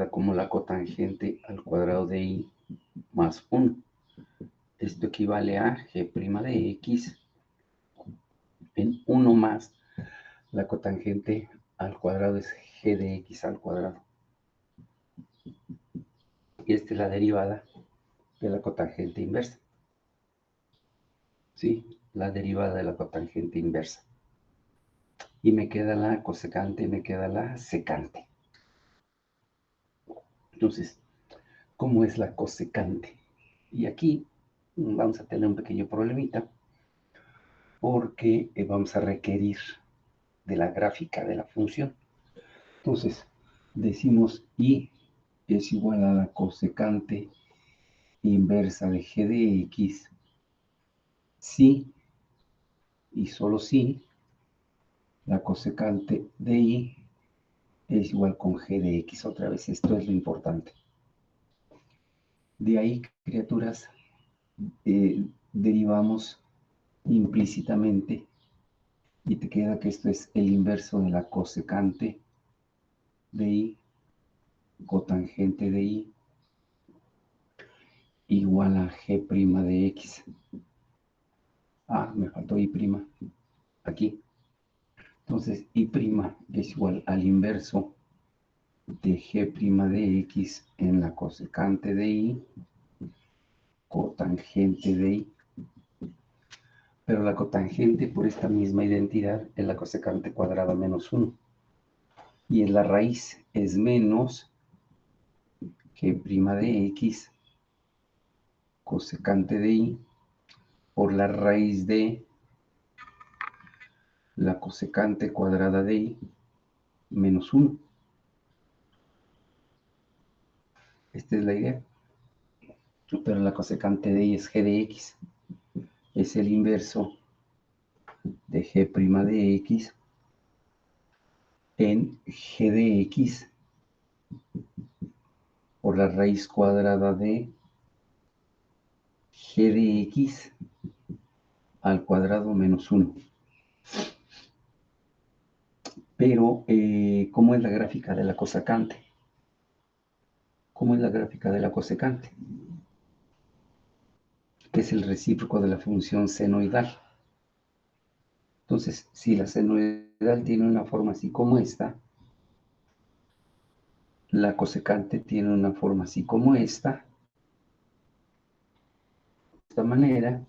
como la cotangente al cuadrado de i más 1. Esto equivale a g' de x en 1 más la cotangente al cuadrado es g de x al cuadrado. Y esta es la derivada de la cotangente inversa. Sí, la derivada de la cotangente inversa. Y me queda la cosecante y me queda la secante. Entonces, ¿cómo es la cosecante? Y aquí vamos a tener un pequeño problemita porque vamos a requerir de la gráfica de la función. Entonces, decimos y es igual a la cosecante inversa de g de x si y solo si la cosecante de y es igual con g de x. Otra vez, esto es lo importante. De ahí, criaturas, derivamos implícitamente y te queda que esto es el inverso de la cosecante de y, cotangente de y, igual a g' de x. Ah, me faltó y', aquí. Entonces, y' es igual al inverso de g' de x en la cosecante de y, cotangente de y. Pero la cotangente por esta misma identidad es la cosecante cuadrada menos 1. Y en la raíz es menos g' de x cosecante de y por la raíz de la cosecante cuadrada de y menos 1. Esta es la idea. Pero la cosecante de y es g de x. Es el inverso de g' de x en g de x por la raíz cuadrada de g de x al cuadrado menos 1. Pero, ¿cómo es la gráfica de la cosecante? ¿Cómo es la gráfica de la cosecante? Que es el recíproco de la función senoidal. Entonces, si la senoidal tiene una forma así como esta, la cosecante tiene una forma así como esta, de esta manera,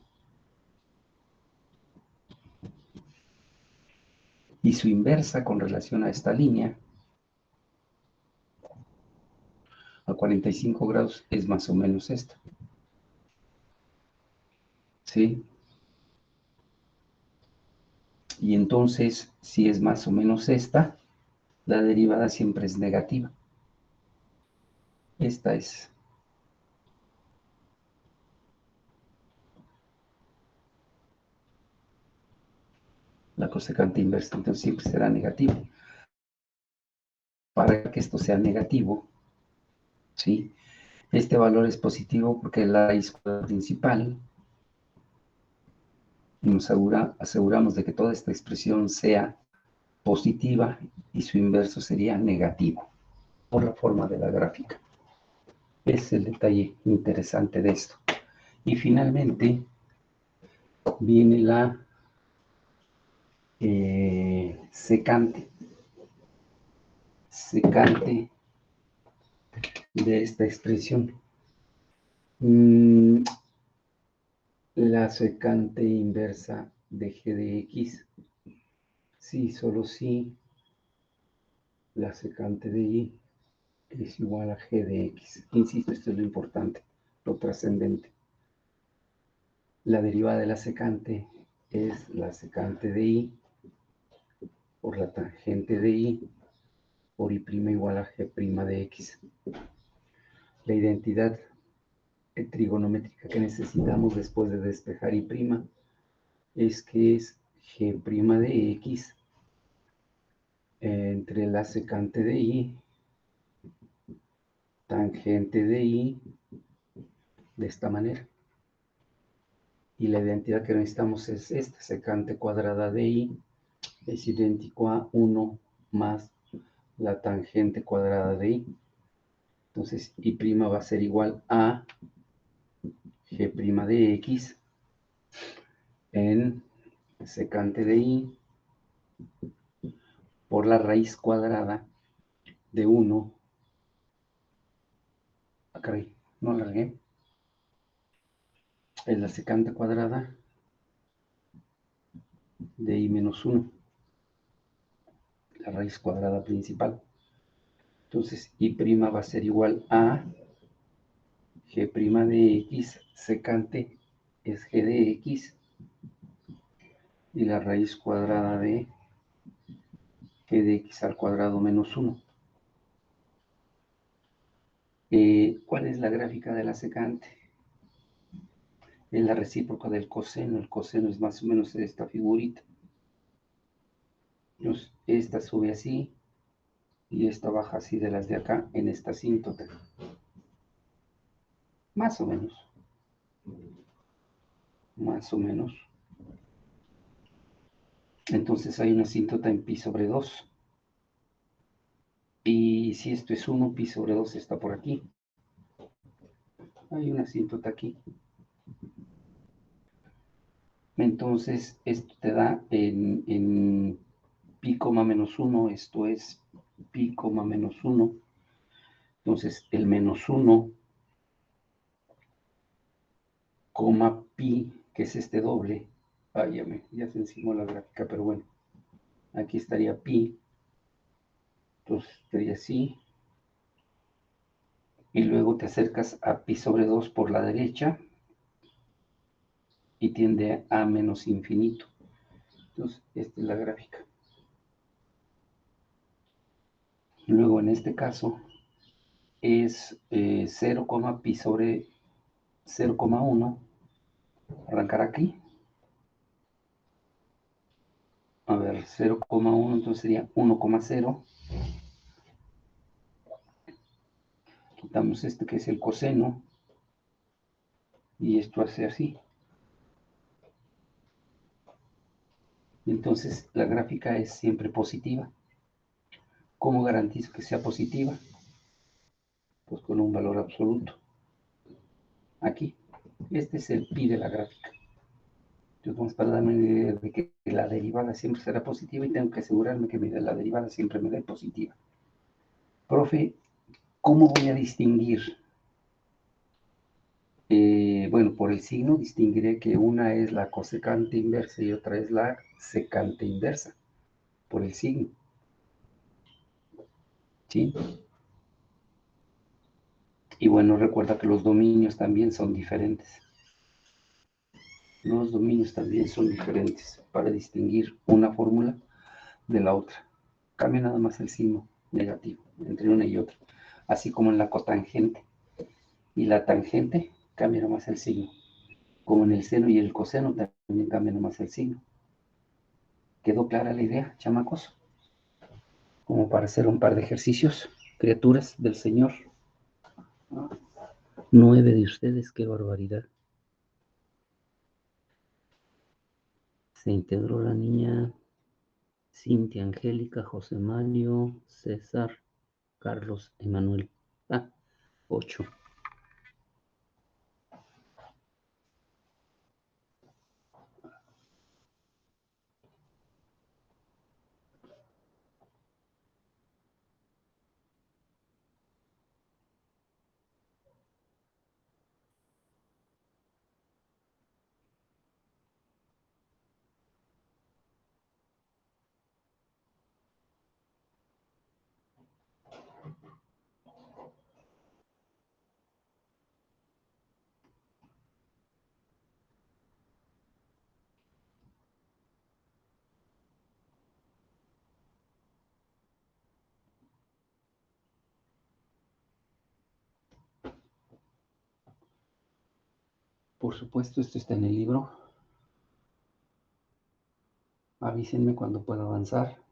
y su inversa con relación a esta línea, a 45 grados, es más o menos esta. ¿Sí? Y entonces, si es más o menos esta, la derivada siempre es negativa. Esta es. La cosecante inversa, entonces siempre será negativo. Para que esto sea negativo, ¿sí? Este valor es positivo porque es la raíz principal. Y nos aseguramos de que toda esta expresión sea positiva y su inverso sería negativo, por la forma de la gráfica. Es el detalle interesante de esto. Y finalmente viene la secante de esta expresión. La secante inversa de g de x, sí, solo si la secante de y es igual a g de x. Insisto, esto es lo importante, lo trascendente. La derivada de la secante es la secante de y por la tangente de y por y' igual a g' de x. La identidad trigonométrica que necesitamos después de despejar y' es que es g' de x entre la secante de y, tangente de y, de esta manera. Y la identidad que necesitamos es esta, secante cuadrada de y es idéntico a 1 más la tangente cuadrada de y. Entonces, y' va a ser igual a g' de x en secante de y por la raíz cuadrada de 1. Acá no largué. Es la secante cuadrada de y menos 1, la raíz cuadrada principal. Entonces, y' va a ser igual a g' de x, secante es g de x, y la raíz cuadrada de g de x al cuadrado menos 1. ¿Cuál es la gráfica de la secante? Es la recíproca del coseno. El coseno es más o menos esta figurita. Entonces, esta sube así y esta baja así de las de acá en esta asíntota. Más o menos. Más o menos. Entonces hay una asíntota en pi sobre 2. Y si esto es 1, pi sobre 2 está por aquí. Hay una asíntota aquí. Entonces, esto te da en pi, menos 1, esto es pi, menos 1. Entonces, el menos 1, pi, que es este doble. Ya se encimó la gráfica, pero bueno. Aquí estaría pi. Entonces, estaría así. Y luego te acercas a pi sobre 2 por la derecha y tiende a menos infinito. Entonces, esta es la gráfica. Luego, en este caso, es 0, pi sobre 0,1. Arrancar aquí. A ver, 0,1, entonces sería 1,0. Quitamos este que es el coseno. Y esto hace así. Entonces, la gráfica es siempre positiva. ¿Cómo garantizo que sea positiva? Pues con un valor absoluto. Aquí. Este es el pi de la gráfica. Entonces, para darme una idea de que la derivada siempre será positiva y tengo que asegurarme que la derivada siempre me dé positiva. Profe, ¿cómo voy a distinguir? Bueno, por el signo distinguiré que una es la cosecante inversa y otra es la secante inversa. Por el signo. ¿Sí? Y bueno, recuerda que los dominios también son diferentes. Los dominios también son diferentes para distinguir una fórmula de la otra. Cambia nada más el signo negativo entre una y otra. Así como en la cotangente y la tangente cambia nada más el signo. Como en el seno y el coseno también cambia nada más el signo. ¿Quedó clara la idea, chamacos? Como para hacer un par de ejercicios, criaturas del Señor. 9 de ustedes, qué barbaridad. Se integró la niña Cintia Angélica, José Mario, César, Carlos, Emanuel. 8. Por supuesto, esto está en el libro. Avísenme cuando pueda avanzar.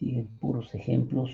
Siguen puros ejemplos.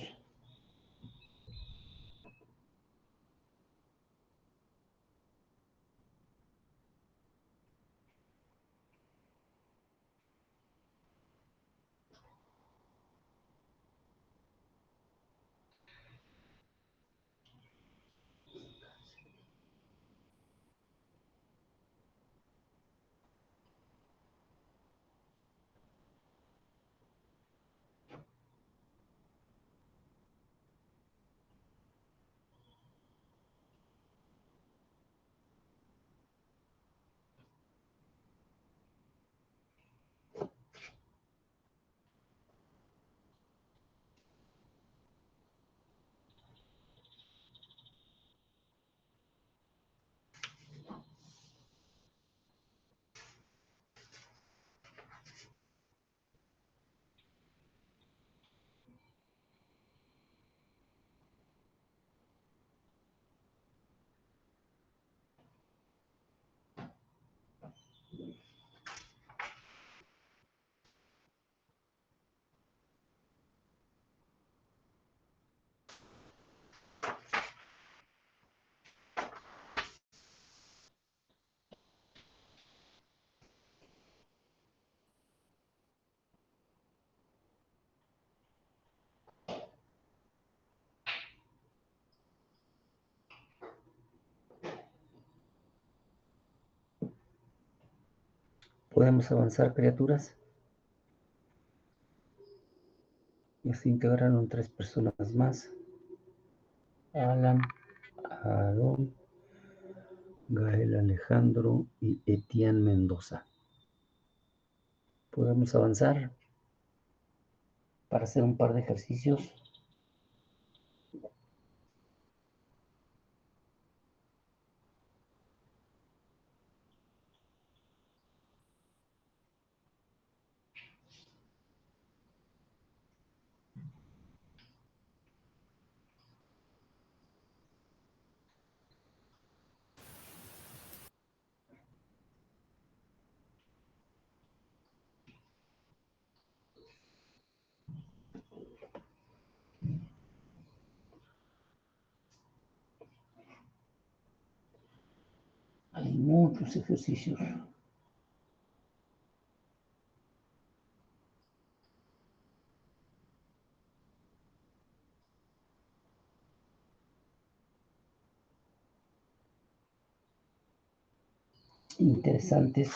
Podemos avanzar, criaturas. Ya se integraron 3 personas más. Alan, Aarón, Gael Alejandro y Etienne Mendoza. Podemos avanzar para hacer un par de ejercicios. Hay muchos ejercicios. Interesantes.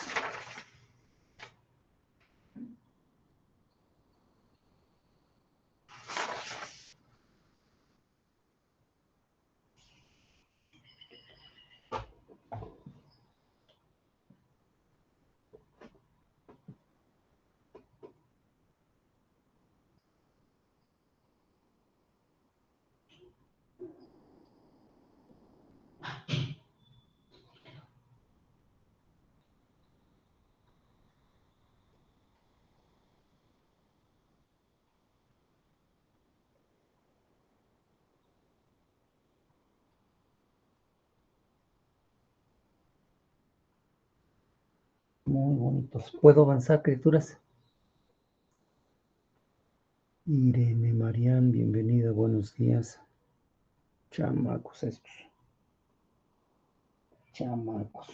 Muy bonitos. ¿Puedo avanzar, criaturas? Irene Marián, bienvenida, buenos días. Chamacos estos. Chamacos.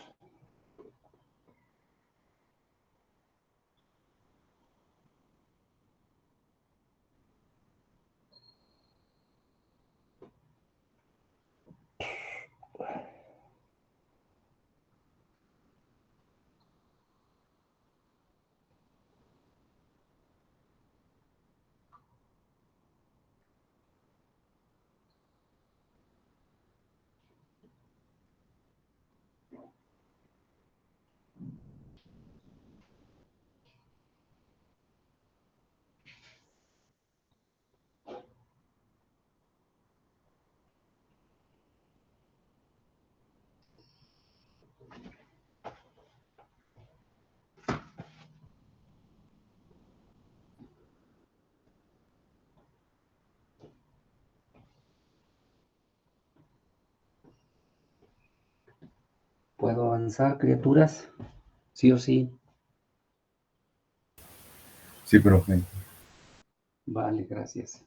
¿Puedo avanzar, criaturas? Sí o sí. Sí, profe. Vale, gracias.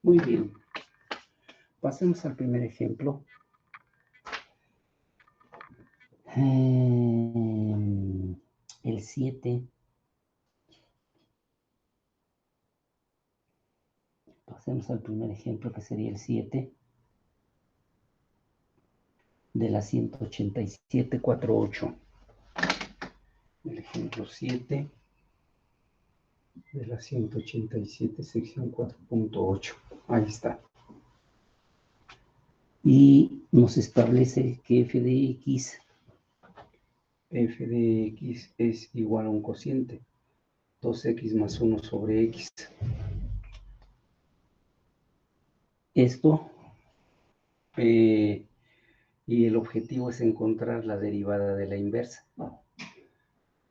Muy bien. Pasemos al primer ejemplo. El 7. Pasemos al primer ejemplo, que sería el 7 de la 187.4.8. El ejemplo 7 de la 187, sección 4.8. Ahí está. Y nos establece que f de x es igual a un cociente, 2x más 1 sobre x. Esto, y el objetivo es encontrar la derivada de la inversa.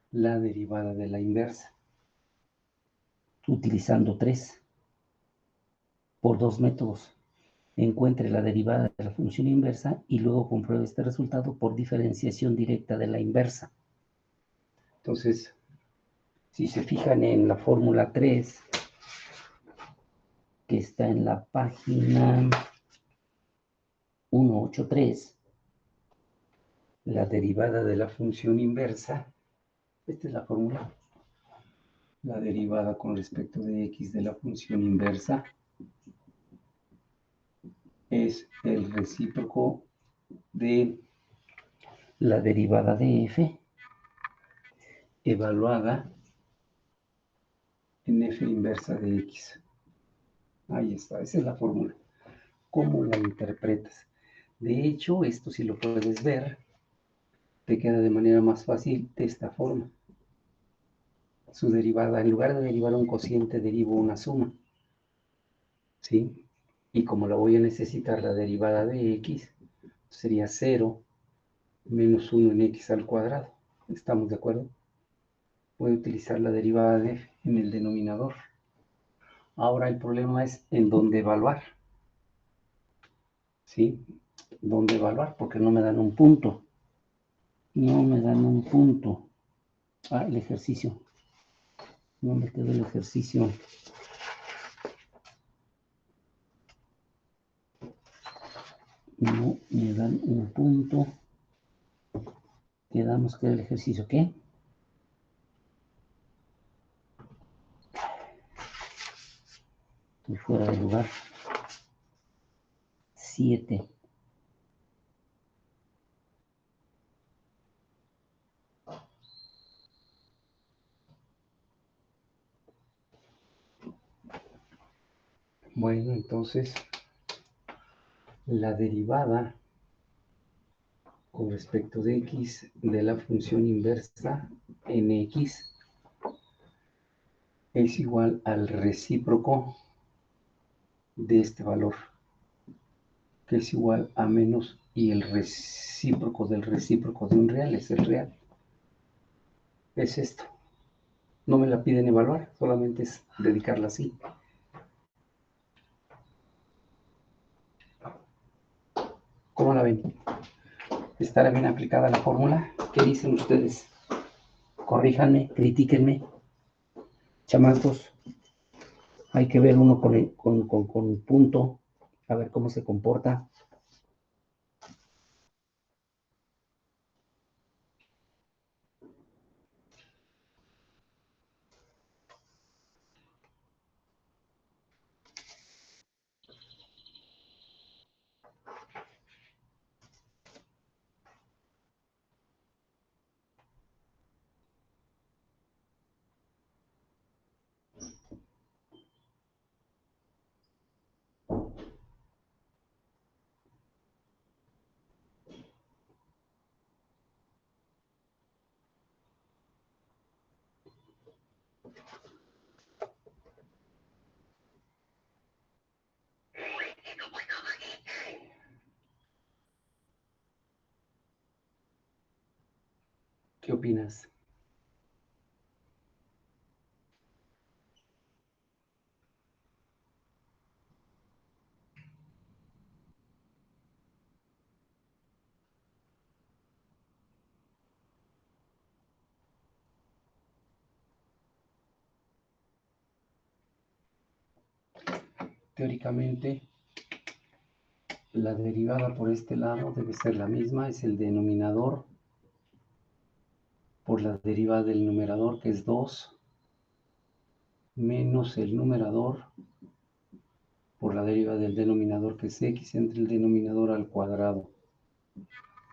La derivada de la inversa, utilizando 3 por 2 métodos. Encuentre la derivada de la función inversa y luego compruebe este resultado por diferenciación directa de la inversa. Entonces, si se fijan en la fórmula 3, que está en la página 183, la derivada de la función inversa, esta es la fórmula, la derivada con respecto de x de la función inversa es el recíproco de la derivada de f evaluada en f inversa de x. Ahí está, esa es la fórmula. ¿Cómo la interpretas? De hecho, esto si lo puedes ver, te queda de manera más fácil de esta forma. Su derivada, en lugar de derivar un cociente, derivo una suma. ¿Sí? Y como la voy a necesitar la derivada de x, sería 0 menos 1 en x al cuadrado. ¿Estamos de acuerdo? Voy a utilizar la derivada de f en el denominador. Ahora el problema es en dónde evaluar. ¿Sí? ¿Dónde evaluar? Porque no me dan un punto. No me dan un punto. Ah, el ejercicio. ¿Dónde quedó el ejercicio? No me dan un punto. Quedamos que el ejercicio, ¿qué? Estoy fuera de lugar. 7. Bueno, entonces la derivada con respecto de x de la función inversa en x es igual al recíproco de este valor, que es igual a menos, y el recíproco del recíproco de un real es el real. Es esto. No me la piden evaluar, solamente es dedicarla así. ¿Cómo la ven? ¿Estará bien aplicada la fórmula? ¿Qué dicen ustedes? Corríjanme, critíquenme. Chamacos, hay que ver uno con punto, a ver cómo se comporta. ¿Qué opinas? Teóricamente, la derivada por este lado debe ser la misma, es el denominador por la derivada del numerador, que es 2, menos el numerador por la derivada del denominador, que es x, entre el denominador al cuadrado.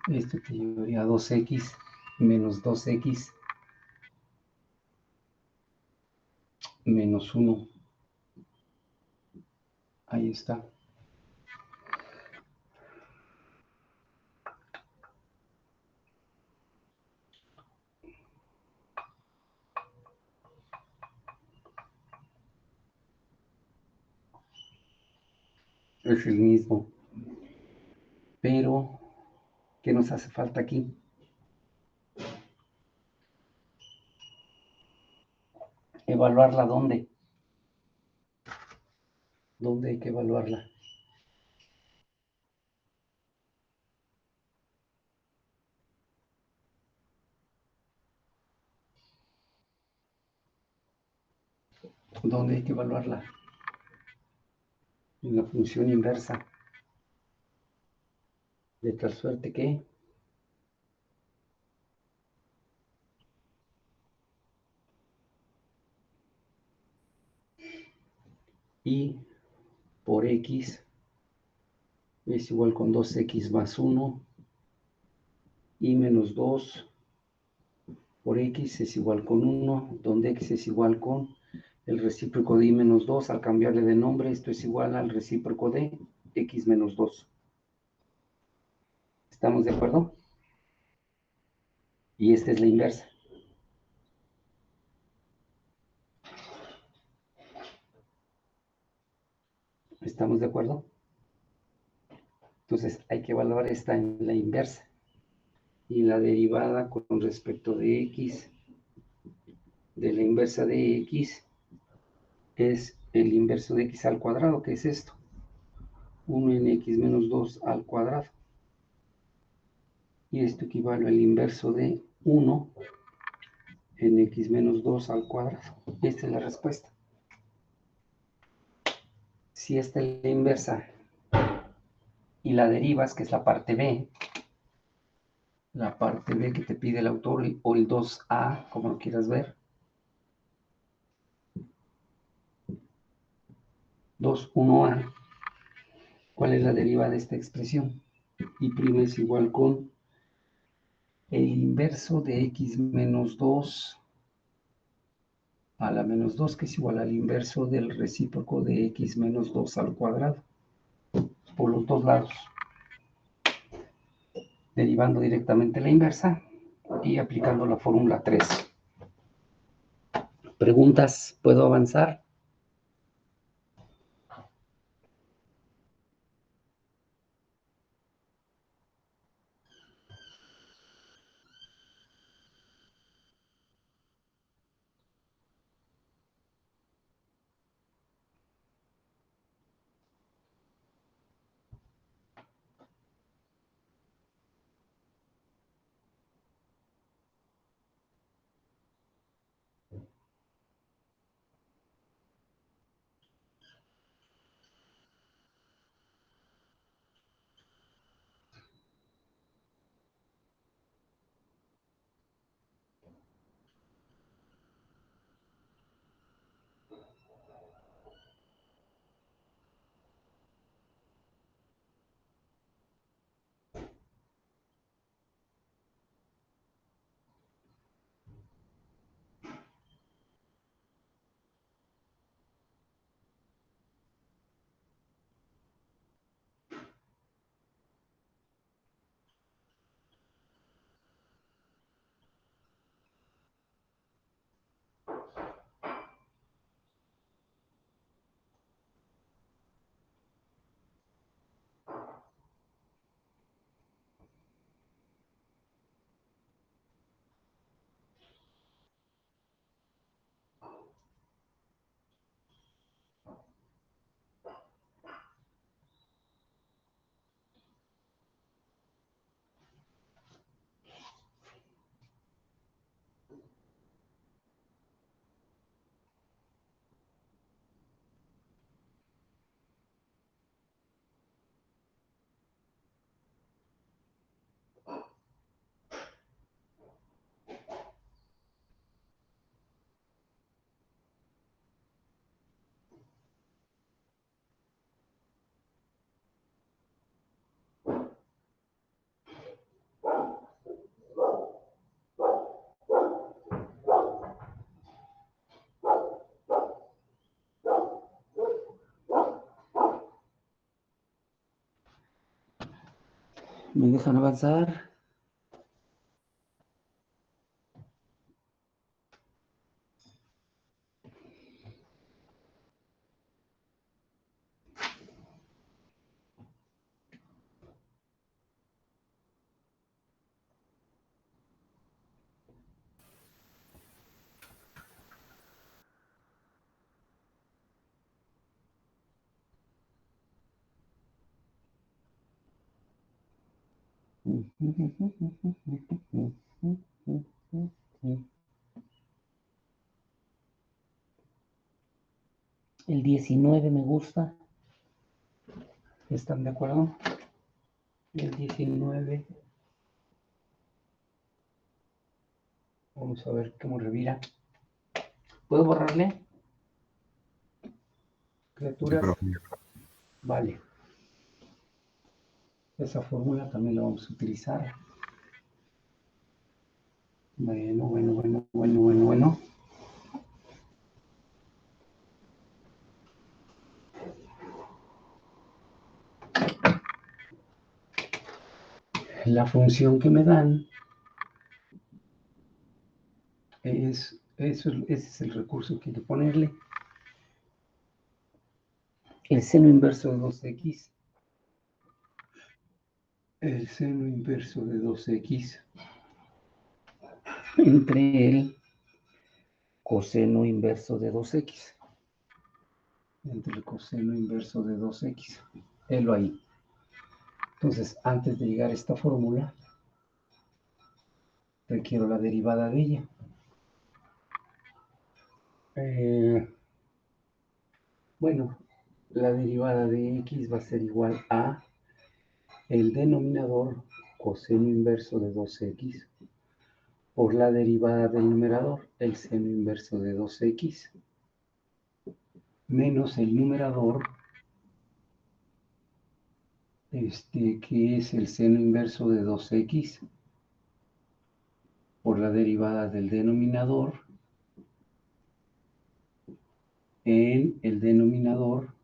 Esto te llevaría a 2x menos 2x menos 1. Ahí está. Es el mismo. Pero, ¿qué nos hace falta aquí? ¿Evaluarla dónde? ¿Dónde hay que evaluarla? ¿Dónde hay que evaluarla? En la función inversa. De tal suerte que y por x es igual con 2x más 1 y menos 2 por x es igual con 1, donde x es igual con el recíproco de y menos 2. Al cambiarle de nombre, esto es igual al recíproco de x menos 2. ¿Estamos de acuerdo? Y esta es la inversa. ¿Estamos de acuerdo? Entonces hay que evaluar esta en la inversa. Y la derivada con respecto de x, de la inversa de x, es el inverso de x al cuadrado, que es esto. 1 en x menos 2 al cuadrado. Y esto equivale al inverso de 1 en x menos 2 al cuadrado. Esta es la respuesta. Si esta es la inversa y la derivas, que es la parte B que te pide el autor, o el 2a, como lo quieras ver, 2, 1a, ¿cuál es la deriva de esta expresión? Y' es igual con el inverso de x menos 2 a la menos 2, que es igual al inverso del recíproco de x menos 2 al cuadrado, por los dos lados, derivando directamente la inversa y aplicando la fórmula 3. ¿Preguntas? ¿Puedo avanzar? ¿Me dejan avanzar? El 19 me gusta. ¿Están de acuerdo? El 19. Vamos a ver cómo revira. ¿Puedo borrarle? Criaturas. Vale. Esa fórmula también la vamos a utilizar. Bueno. La función que me dan ese es el recurso que hay que ponerle. El seno inverso de 2x. El seno inverso de 2x entre el coseno inverso de 2x. Entre el coseno inverso de 2x. Helo ahí. Entonces, antes de llegar a esta fórmula, requiero la derivada de ella. Bueno, la derivada de x va a ser igual a el denominador coseno inverso de 2x por la derivada del numerador, el seno inverso de 2x, menos el numerador, que es el seno inverso de 2x, por la derivada del denominador, en el denominador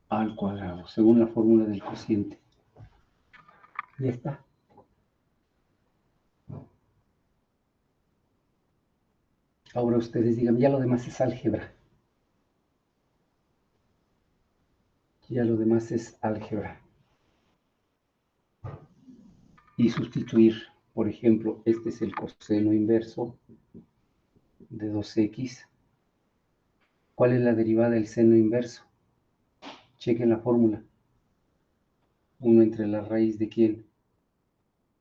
al cuadrado, según la fórmula del cociente. Ya está. Ahora ustedes digan, ya lo demás es álgebra. Ya lo demás es álgebra. Y sustituir, por ejemplo, este es el coseno inverso de 2x. ¿Cuál es la derivada del seno inverso? Chequen la fórmula. 1 entre la raíz de ¿quién?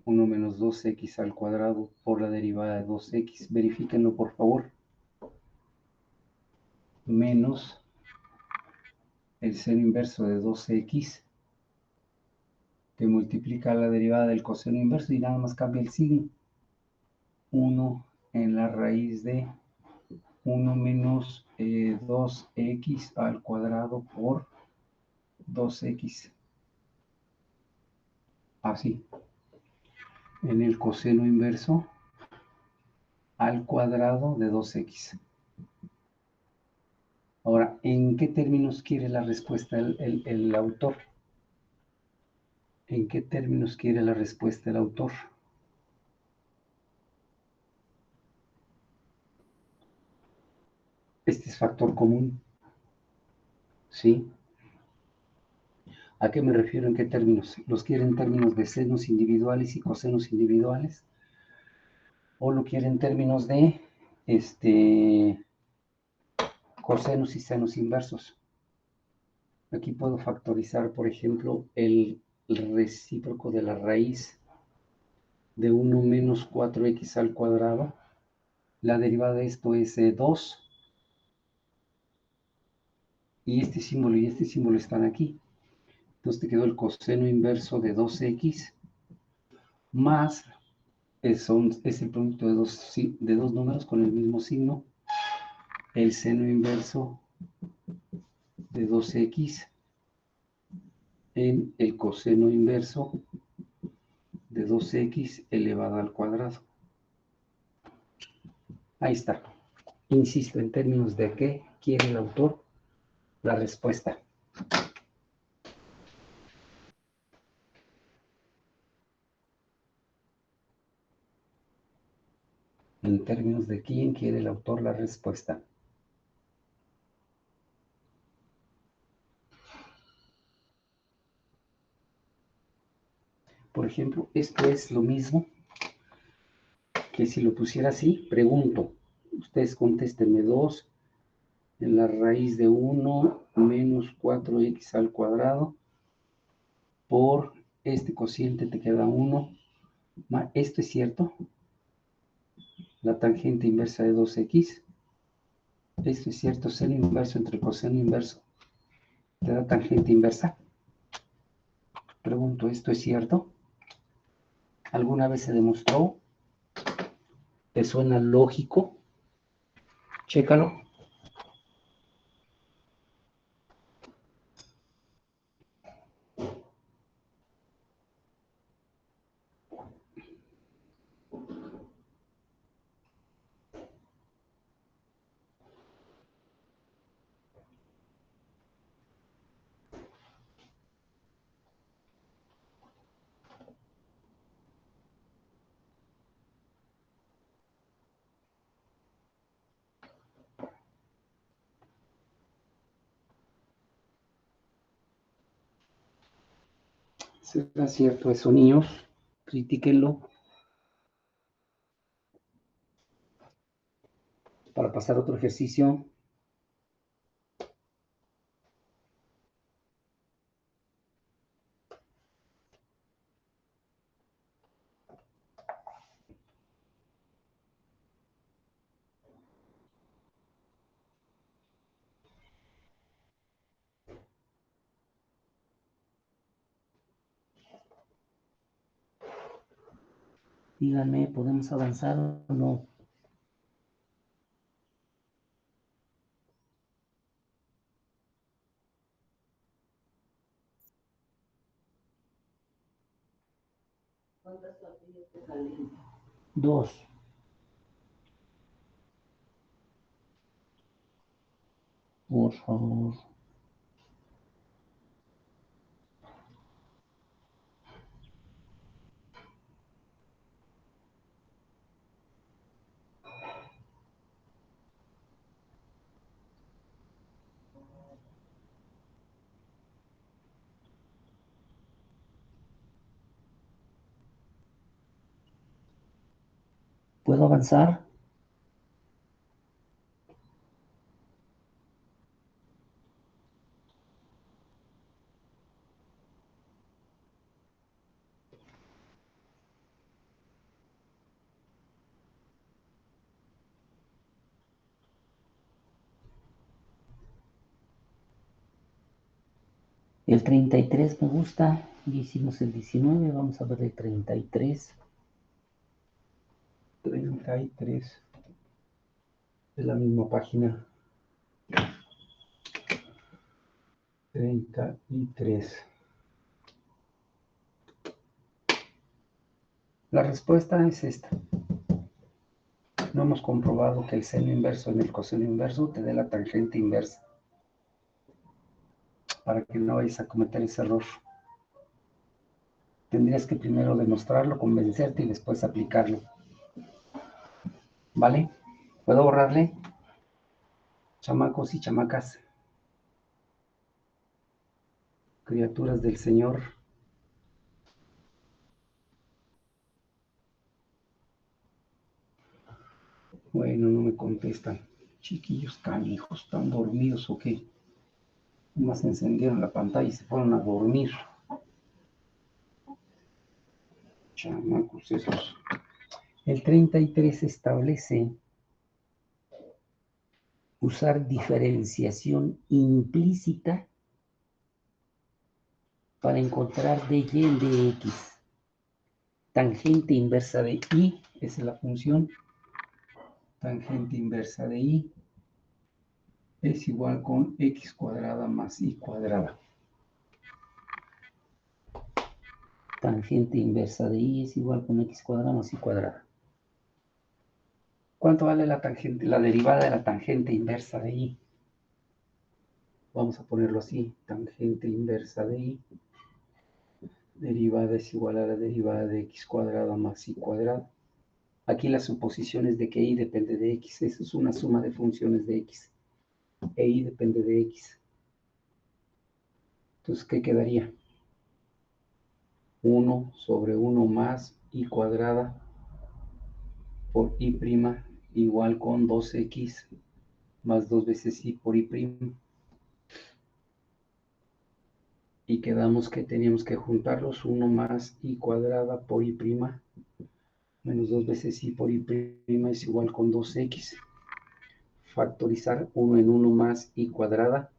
1 menos 2x al cuadrado por la derivada de 2x. Verifíquenlo, por favor. Menos el seno inverso de 2x, que multiplica la derivada del coseno inverso y nada más cambia el signo. 1 en la raíz de 1 menos 2x al cuadrado por 2x. Así. En el coseno inverso al cuadrado de 2x. Ahora, ¿en qué términos quiere la respuesta el autor? ¿En qué términos quiere la respuesta el autor? Este es factor común. ¿Sí? ¿A qué me refiero? ¿En qué términos? ¿Los quiere en términos de senos individuales y cosenos individuales? ¿O lo quiere en términos de cosenos y senos inversos? Aquí puedo factorizar, por ejemplo, el recíproco de la raíz de 1 menos 4x al cuadrado. La derivada de esto es 2. Y este símbolo están aquí. Entonces te quedó el coseno inverso de 2x más, es el producto de dos números con el mismo signo, el seno inverso de 2x en el coseno inverso de 2x elevado al cuadrado. Ahí está. Insisto, en términos de qué quiere el autor la respuesta. en términos de quién quiere el autor la respuesta. Por ejemplo, esto es lo mismo que si lo pusiera así, pregunto. Ustedes contéstenme 2 en la raíz de 1 menos 4x al cuadrado por este cociente te queda 1. ¿Esto es cierto? La tangente inversa de 2x. Esto es cierto, seno inverso entre coseno inverso te da tangente inversa. Pregunto, ¿esto es cierto? ¿Alguna vez se demostró? ¿Te suena lógico? Chécalo. ¿Será cierto eso, niños? Critíquenlo para pasar a otro ejercicio. Díganme, ¿podemos avanzar o no? ¿Cuántas tortillas te salen? 2. Por favor. ¿Puedo avanzar? El 33 me gusta. Ya hicimos el 19. Vamos a ver el 33. 33. Es la misma página. 33. La respuesta es esta. No hemos comprobado que el seno inverso en el coseno inverso te dé la tangente inversa. Para que no vayas a cometer ese error. Tendrías que primero demostrarlo, convencerte y después aplicarlo. ¿Vale? ¿Puedo borrarle? Chamacos y chamacas. Criaturas del Señor. Bueno, no me contestan. Chiquillos canijos, ¿están dormidos o qué? Nomás encendieron la pantalla y se fueron a dormir. Chamacos esos. El 33 establece usar diferenciación implícita para encontrar dy en dx. Tangente inversa de y, esa es la función. Tangente inversa de y es igual con x cuadrada más y cuadrada. Tangente inversa de y es igual con x cuadrada más y cuadrada. ¿Cuánto vale la tangente, la derivada de la tangente inversa de y? Vamos a ponerlo así, tangente inversa de y. Derivada es igual a la derivada de x cuadrada más y cuadrada. Aquí la suposición es de que y depende de x. Eso es una suma de funciones de x. E y depende de x. Entonces, ¿qué quedaría? 1 sobre 1 más y cuadrada por y' igual con 2x más 2 veces y por y'. Y quedamos que teníamos que juntarlos, 1 más y cuadrada por y' menos 2 veces y por y' es igual con 2x. Factorizar 1 en 1 más y cuadrada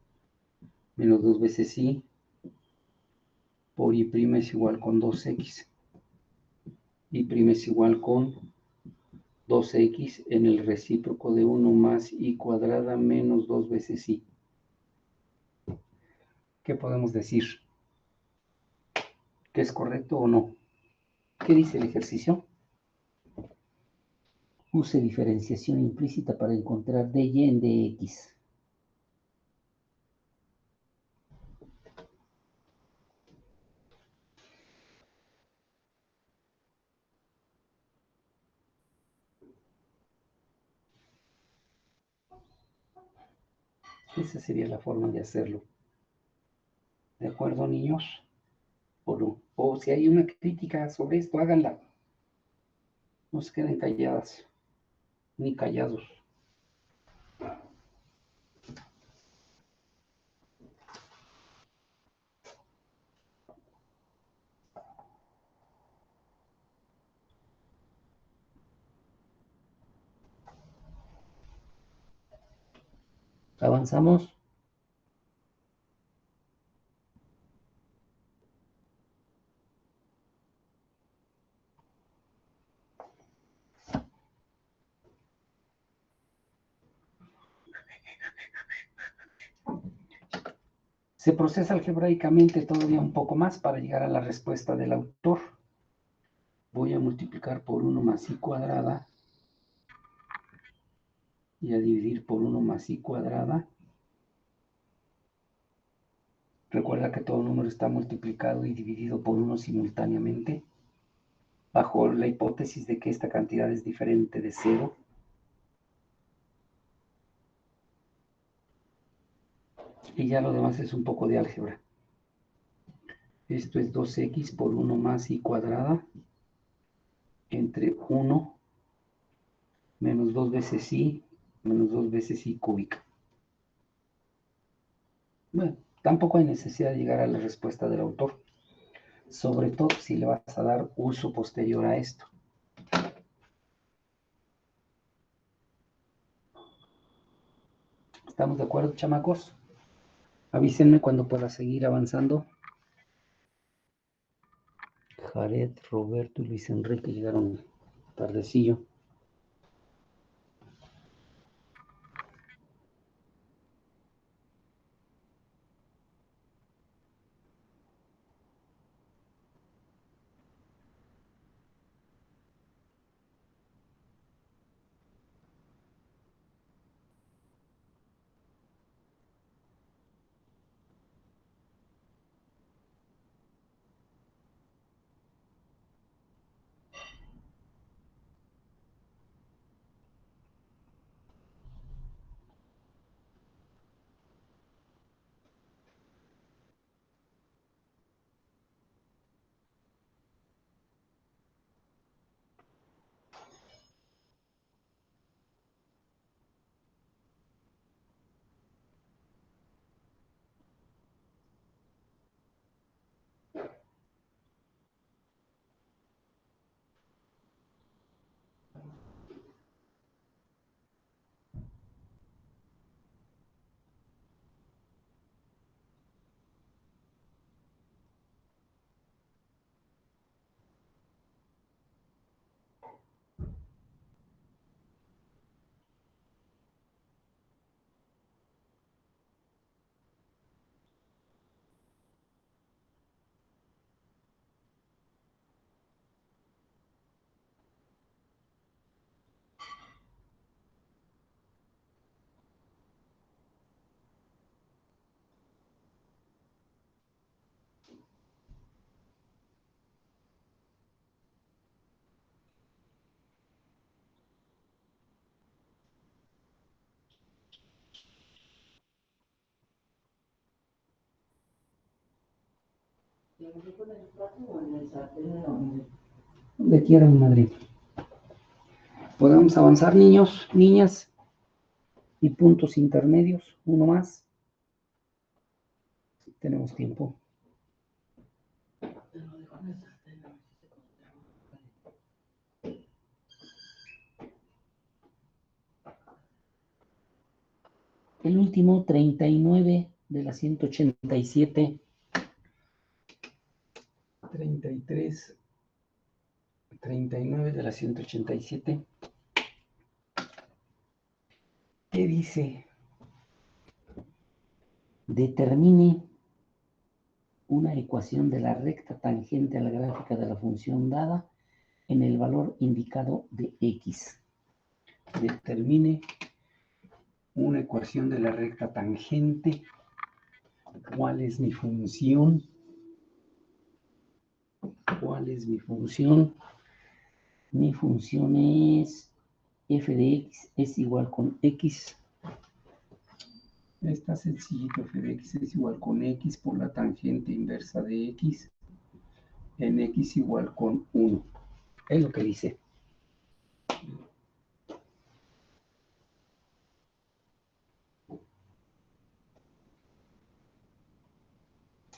menos 2 veces y por y' es igual con 2x. Y' es igual con 2x en el recíproco de 1 más y cuadrada menos 2 veces y. ¿Qué podemos decir? ¿Que es correcto o no? ¿Qué dice el ejercicio? Use diferenciación implícita para encontrar dy en dx. Esa sería la forma de hacerlo. ¿De acuerdo, niños? O si hay una crítica sobre esto, háganla. No se queden calladas, ni callados. ¿Avanzamos? Se procesa algebraicamente todavía un poco más para llegar a la respuesta del autor. Voy a multiplicar por 1 más y cuadrada y a dividir por 1 más y cuadrada. Recuerda que todo número está multiplicado y dividido por 1 simultáneamente, bajo la hipótesis de que esta cantidad es diferente de 0. Y ya lo demás es un poco de álgebra. Esto es 2x por 1 más y cuadrada entre 1 menos 2 veces y menos 2 veces y cúbica. Bueno, tampoco hay necesidad de llegar a la respuesta del autor, sobre todo si le vas a dar uso posterior a esto. ¿Estamos de acuerdo, chamacos? Avísenme cuando pueda seguir avanzando. Jared, Roberto y Luis Enrique llegaron tardecillo. Donde quiera, mi madre. Podemos avanzar, niños, niñas, y puntos intermedios, uno más. Tenemos tiempo. El último, 39 de la 187. 33, 39 de la 187. ¿Qué dice? Determine una ecuación de la recta tangente a la gráfica de la función dada en el valor indicado de x. Determine una ecuación de la recta tangente. ¿Cuál es mi función? ¿Cuál es mi función? Mi función es f de x es igual con x. Está sencillito, f de x es igual con x por la tangente inversa de x en x igual con 1. Es lo que dice.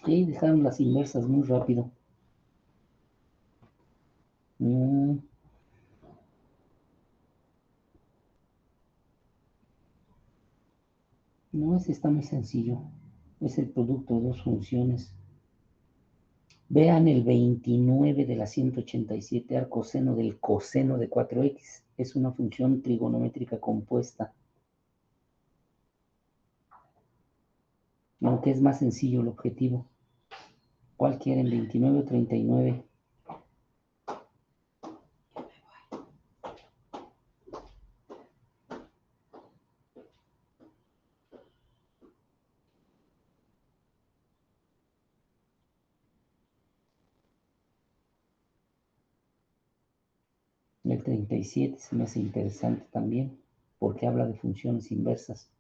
Sí, dejaron las inversas muy rápido. No, ese está muy sencillo. Es el producto de dos funciones. Vean el 29 de la 187, arcoseno del coseno de 4x. Es una función trigonométrica compuesta. Aunque es más sencillo el objetivo. ¿Cuál quieren, 29 o 39? El 37 se me hace interesante también, porque habla de funciones inversas.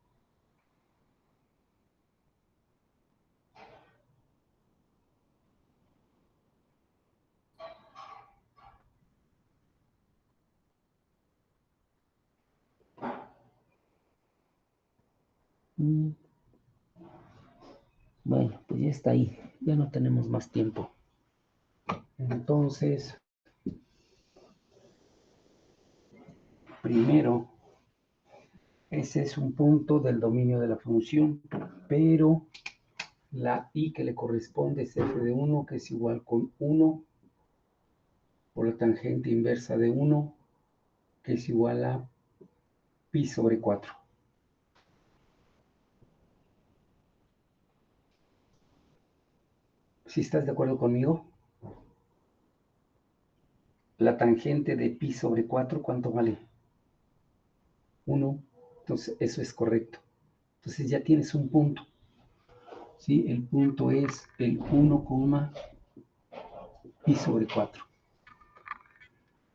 Bueno, pues ya está ahí. Ya no tenemos más tiempo. Entonces, primero, ese es un punto del dominio de la función, pero la i que le corresponde es f de 1, que es igual con 1 por la tangente inversa de 1, que es igual a pi sobre 4. ¿Sí estás de acuerdo conmigo? La tangente de pi sobre 4, ¿cuánto vale? 1. Entonces, eso es correcto. Entonces ya tienes un punto. ¿Sí? El punto es el 1, pi sobre 4.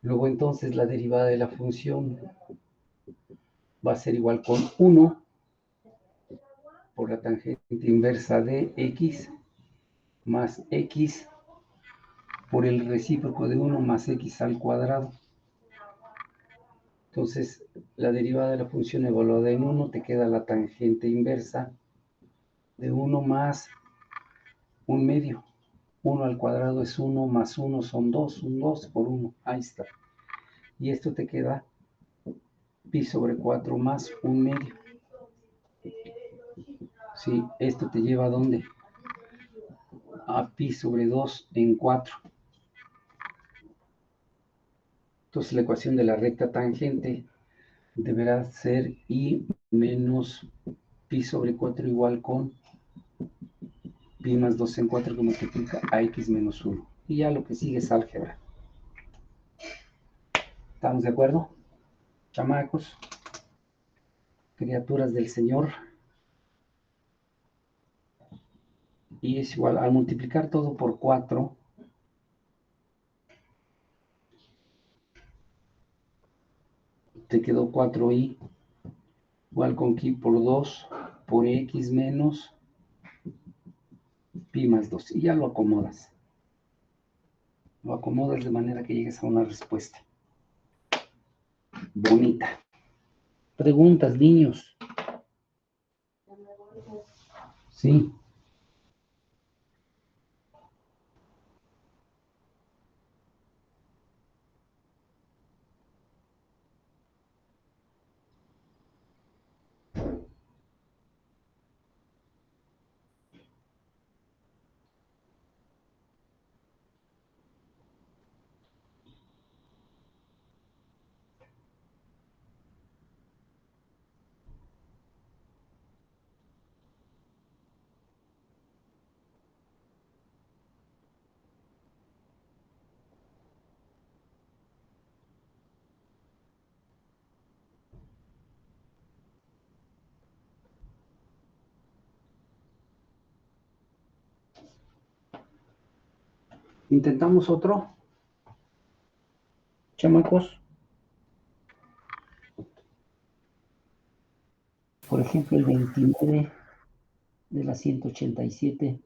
Luego entonces la derivada de la función va a ser igual con 1 por la tangente inversa de x más x por el recíproco de 1 más x al cuadrado. Entonces, la derivada de la función evaluada en 1 te queda la tangente inversa de 1 más 1/2. 1 al cuadrado es 1 más 1 son 2, un 2 por 1, ahí está. Y esto te queda pi sobre 4 más 1/2. Sí, esto te lleva ¿a dónde? A pi sobre 2 en 4. Entonces la ecuación de la recta tangente deberá ser i menos pi sobre 4 igual con pi más 2 en 4 que multiplica a x menos 1. Y ya lo que sigue es álgebra. ¿Estamos de acuerdo? Chamacos, criaturas del Señor. Y es igual, al multiplicar todo por 4, te quedó 4i igual con pi por 2 por x menos pi más 2. Y ya lo acomodas. Lo acomodas de manera que llegues a una respuesta bonita. Preguntas, niños. Sí. ¿Intentamos otro? Chamacos. Por ejemplo, el 29 de la 187.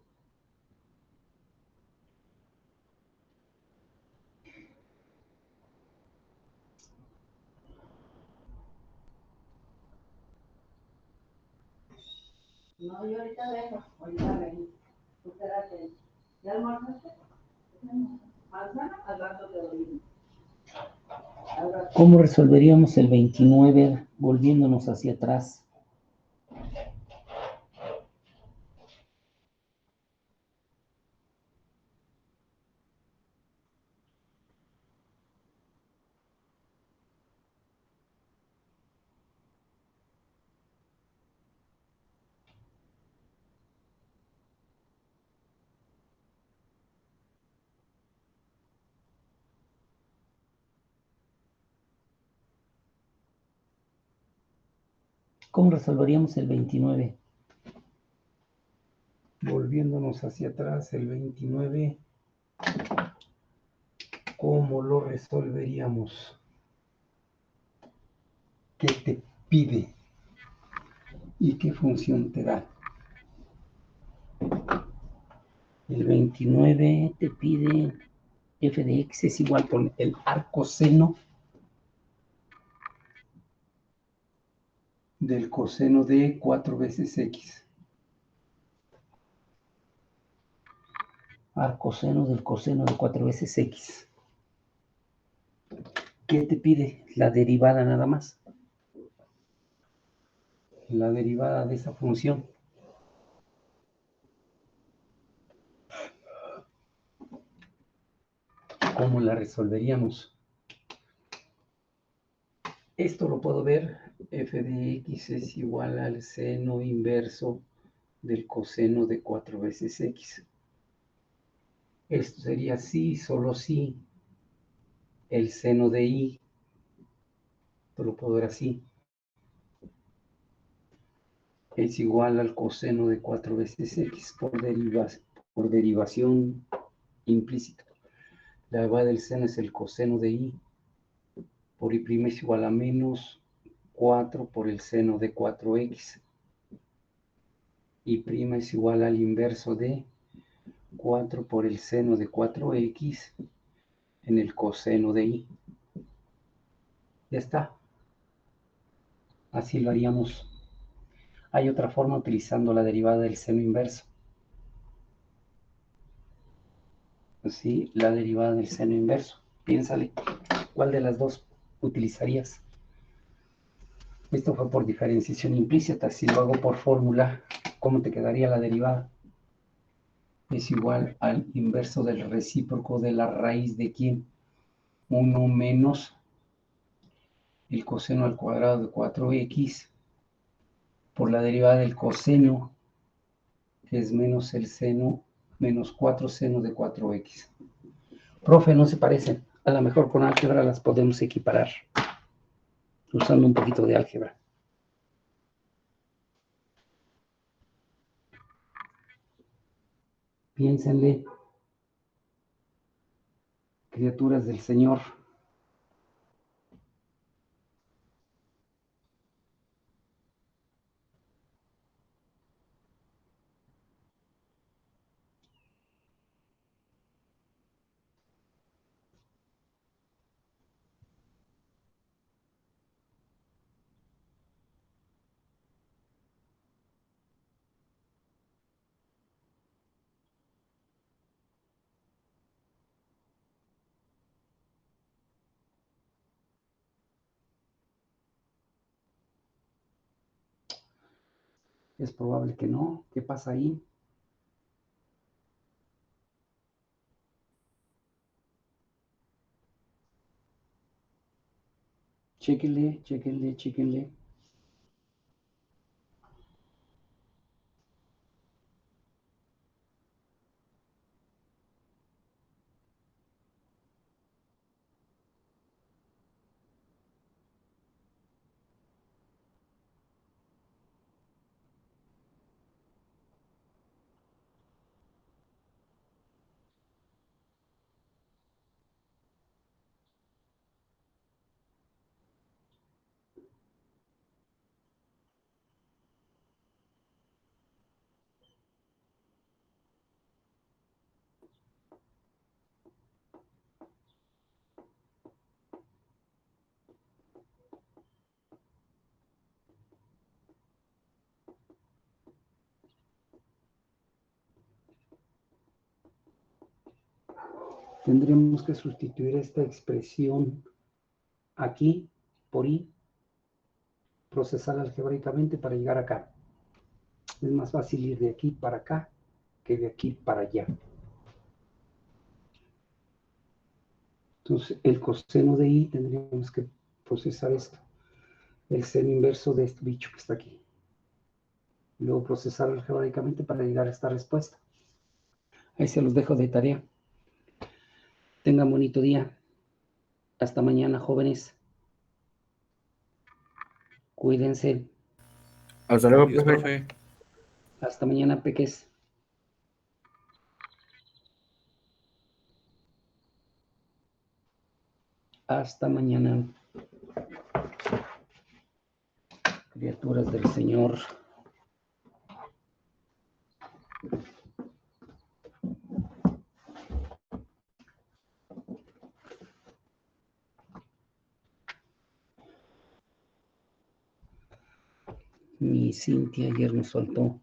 No, yo ahorita vengo, Tú quédate. ¿Ya almorzaste? Manzana, al rato te doy. ¿Cómo resolveríamos el 29 volviéndonos hacia atrás? ¿Cómo resolveríamos el 29? Volviéndonos hacia atrás, el 29, ¿cómo lo resolveríamos? ¿Qué te pide? ¿Y qué función te da? El 29 te pide f de x es igual con el arcoseno del coseno de 4 veces x. Arcoseno del coseno de 4 veces x. ¿Qué te pide? La derivada nada más. La derivada de esa función. ¿Cómo la resolveríamos? Esto lo puedo ver, f de x es igual al seno inverso del coseno de 4 veces x. Esto sería sí, solo sí, el seno de y. Esto lo puedo ver así. Es igual al coseno de 4 veces x por derivación implícita. La derivada del seno es el coseno de y por y' es igual a menos 4 por el seno de 4x. Y' es igual al inverso de 4 por el seno de 4x en el coseno de y. Ya está. Así lo haríamos. Hay otra forma utilizando la derivada del seno inverso. Así, la derivada del seno inverso. Piénsale, ¿cuál de las dos utilizarías? Esto fue por diferenciación implícita. Si lo hago por fórmula, ¿cómo te quedaría la derivada? Es igual al inverso del recíproco de la raíz de ¿quién? 1 menos el coseno al cuadrado de 4x por la derivada del coseno, que es menos el seno, menos 4 seno de 4x. Profe, no se parecen. A lo mejor con álgebra las podemos equiparar, usando un poquito de álgebra. Piénsenle, criaturas del Señor. Es probable que no. ¿Qué pasa ahí? Chéquenle, chéquenle, chéquenle. Tendremos que sustituir esta expresión aquí por i, procesar algebraicamente para llegar acá. Es más fácil ir de aquí para acá que de aquí para allá. Entonces, el coseno de i tendríamos que procesar esto, el seno inverso de este bicho que está aquí. Luego procesar algebraicamente para llegar a esta respuesta. Ahí se los dejo de tarea. Tengan bonito día. Hasta mañana, jóvenes. Cuídense. Hasta luego, Adiós, profe. profe. Hasta mañana, peques. Hasta mañana. Criaturas del Señor. Mi Cintia ayer nos faltó.